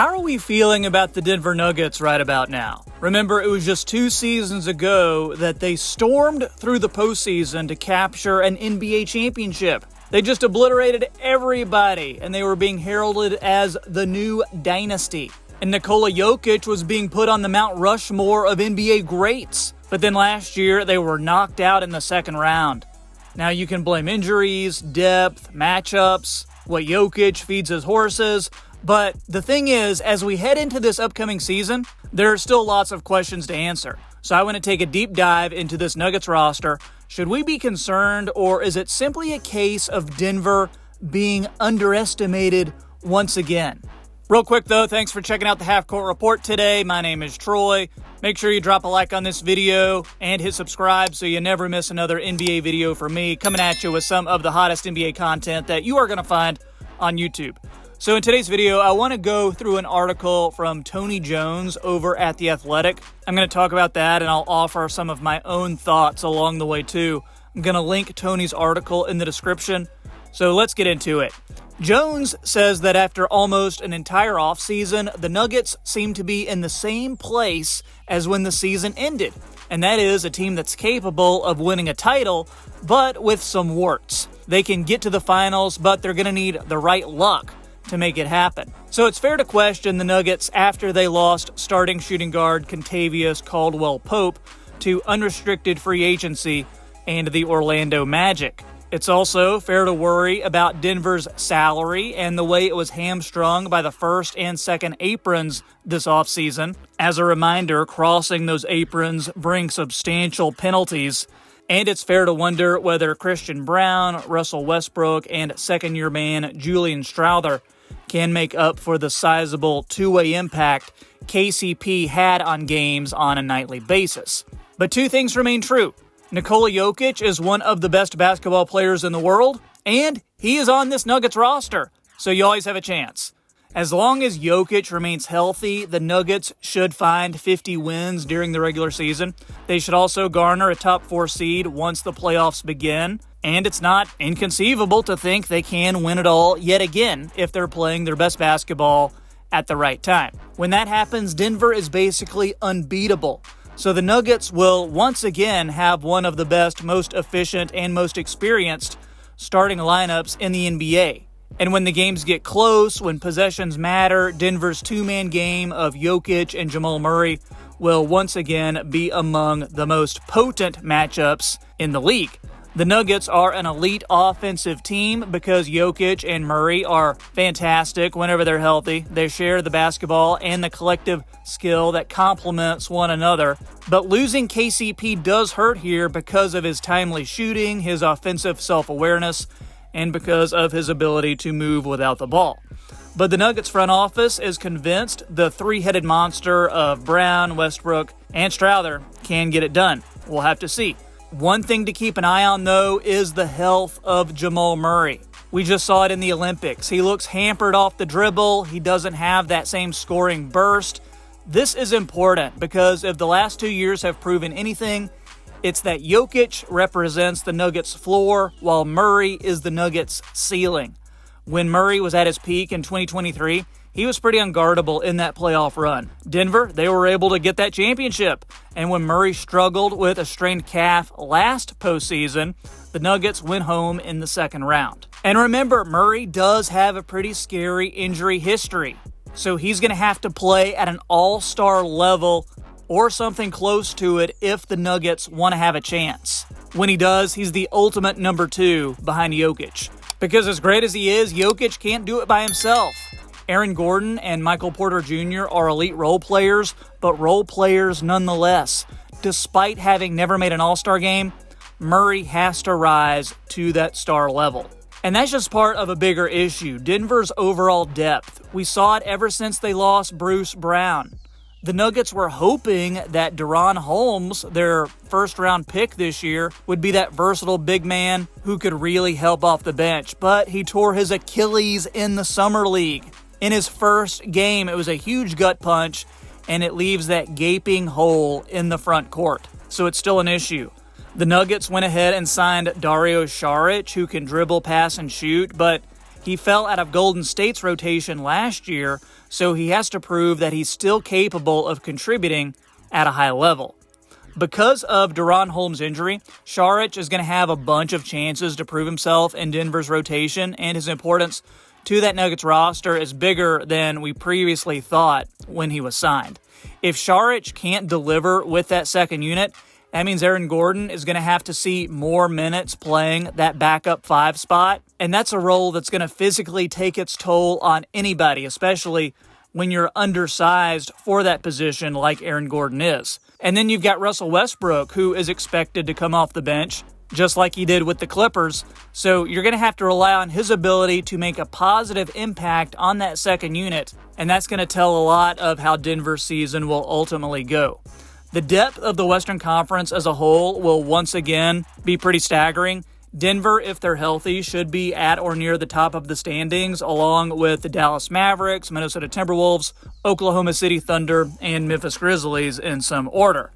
How are we feeling about the Denver Nuggets right about now? Remember, it was just 2 seasons ago that they stormed through the postseason to capture an NBA championship. They just obliterated everybody, and they were being heralded as the new dynasty. And Nikola Jokić was being put on the Mount Rushmore of NBA greats. But then last year, they were knocked out in the second round. Now you can blame injuries, depth, matchups, what Jokic feeds his horses. But the thing is, as we head into this upcoming season, there are still lots of questions to answer. So I want to take a deep dive into this Nuggets roster. Should we be concerned, or is it simply a case of Denver being underestimated once again? Real quick though, thanks for checking out the Half Court Report today. My name is Troy. Make sure you drop a like on this video and hit subscribe so you never miss another NBA video from me, coming at you with some of the hottest NBA content that you are going to find on YouTube. So in today's video, I want to go through an article from Tony Jones over at The Athletic. I'm going to talk about that, and I'll offer some of my own thoughts along the way too. I'm going to link Tony's article in the description. So let's get into it. Jones says that after almost an entire offseason, the Nuggets seem to be in the same place as when the season ended. And that is a team that's capable of winning a title, but with some warts. They can get to the finals, but they're going to need the right luck to make it happen. So it's fair to question the Nuggets after they lost starting shooting guard Kentavious Caldwell-Pope to unrestricted free agency and the Orlando Magic. It's also fair to worry about Denver's salary and the way it was hamstrung by the first and second aprons this offseason. As a reminder, crossing those aprons brings substantial penalties. And it's fair to wonder whether Christian Braun, Russell Westbrook, and second-year man Julian Strawther can make up for the sizable two-way impact KCP had on games on a nightly basis. But two things remain true. Nikola Jokić is one of the best basketball players in the world, and he is on this Nuggets roster, so you always have a chance. As long as Jokic remains healthy, the Nuggets should find 50 wins during the regular season. They should also garner a top 4 seed once the playoffs begin. And it's not inconceivable to think they can win it all yet again if they're playing their best basketball at the right time. When that happens, Denver is basically unbeatable. So the Nuggets will once again have one of the best, most efficient, and most experienced starting lineups in the NBA. And when the games get close, when possessions matter, Denver's two-man game of Jokic and Jamal Murray will once again be among the most potent matchups in the league. The Nuggets are an elite offensive team because Jokic and Murray are fantastic whenever they're healthy. They share the basketball and the collective skill that complements one another. But losing KCP does hurt here because of his timely shooting, his offensive self-awareness, and because of his ability to move without the ball. But the Nuggets front office is convinced the three-headed monster of Braun, Westbrook, and Strawther can get it done. We'll have to see. One thing to keep an eye on, though, is the health of Jamal Murray. We just saw it in the Olympics. He looks hampered off the dribble. He doesn't have that same scoring burst. This is important because if the last 2 years have proven anything, it's that Jokic represents the Nuggets' floor while Murray is the Nuggets' ceiling. When Murray was at his peak in 2023, he was pretty unguardable in that playoff run. Denver, they were able to get that championship. And when Murray struggled with a strained calf last postseason, the Nuggets went home in the second round. And remember, Murray does have a pretty scary injury history. So he's going to have to play at an all-star level or something close to it if the Nuggets want to have a chance. When he does, he's the ultimate number 2 behind Jokic. Because as great as he is, Jokic can't do it by himself. Aaron Gordon and Michael Porter Jr. are elite role players, but role players nonetheless. Despite having never made an all-star game, Murray has to rise to that star level. And that's just part of a bigger issue, Denver's overall depth. We saw it ever since they lost Bruce Brown. The Nuggets were hoping that Deron Holmes, their first-round pick this year, would be that versatile big man who could really help off the bench, but he tore his Achilles in the Summer League. In his first game, it was a huge gut punch, and it leaves that gaping hole in the front court. So it's still an issue. The Nuggets went ahead and signed Dario Saric, who can dribble, pass, and shoot, but he fell out of Golden State's rotation last year, so he has to prove that he's still capable of contributing at a high level. Because of Deron Holmes' injury, Saric is going to have a bunch of chances to prove himself in Denver's rotation, and his importance to that Nuggets roster is bigger than we previously thought when he was signed. If Saric can't deliver with that second unit, that means Aaron Gordon is going to have to see more minutes playing that backup 5 spot, and that's a role that's going to physically take its toll on anybody, especially when you're undersized for that position like Aaron Gordon is. And then you've got Russell Westbrook, who is expected to come off the bench, just like he did with the Clippers. So you're going to have to rely on his ability to make a positive impact on that second unit, and that's going to tell a lot of how Denver's season will ultimately go. The depth of the Western Conference as a whole will once again be pretty staggering. Denver, if they're healthy, should be at or near the top of the standings, along with the Dallas Mavericks, Minnesota Timberwolves, Oklahoma City Thunder, and Memphis Grizzlies in some order.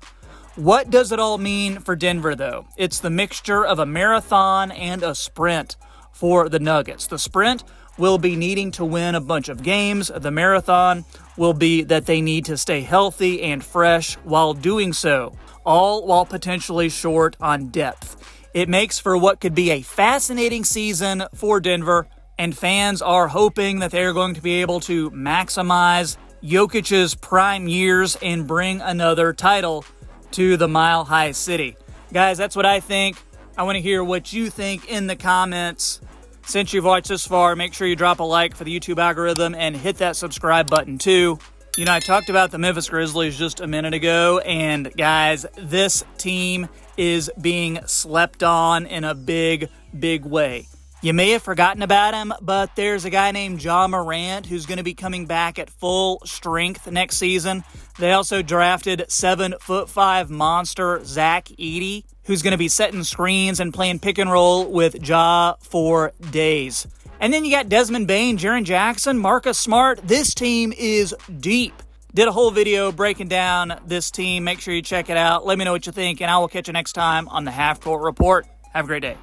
What does it all mean for Denver, though? It's the mixture of a marathon and a sprint for the Nuggets. The sprint will be needing to win a bunch of games. The marathon will be that they need to stay healthy and fresh while doing so, all while potentially short on depth. It makes for what could be a fascinating season for Denver, and fans are hoping that they're going to be able to maximize Jokic's prime years and bring another title to the Mile High City. Guys, that's what I think. I want to hear what you think in the comments. Since you've watched this far, make sure you drop a like for the YouTube algorithm and hit that subscribe button too. You know, I talked about the Memphis Grizzlies just a minute ago, and guys, this team is being slept on in a big, big way. You may have forgotten about him, but there's a guy named Ja Morant who's going to be coming back at full strength next season. They also drafted 7'5" monster Zach Edey, who's going to be setting screens and playing pick and roll with Ja for days. And then you got Desmond Bane, Jaren Jackson, Marcus Smart. This team is deep. Did a whole video breaking down this team. Make sure you check it out. Let me know what you think, and I will catch you next time on the Half Court Report. Have a great day.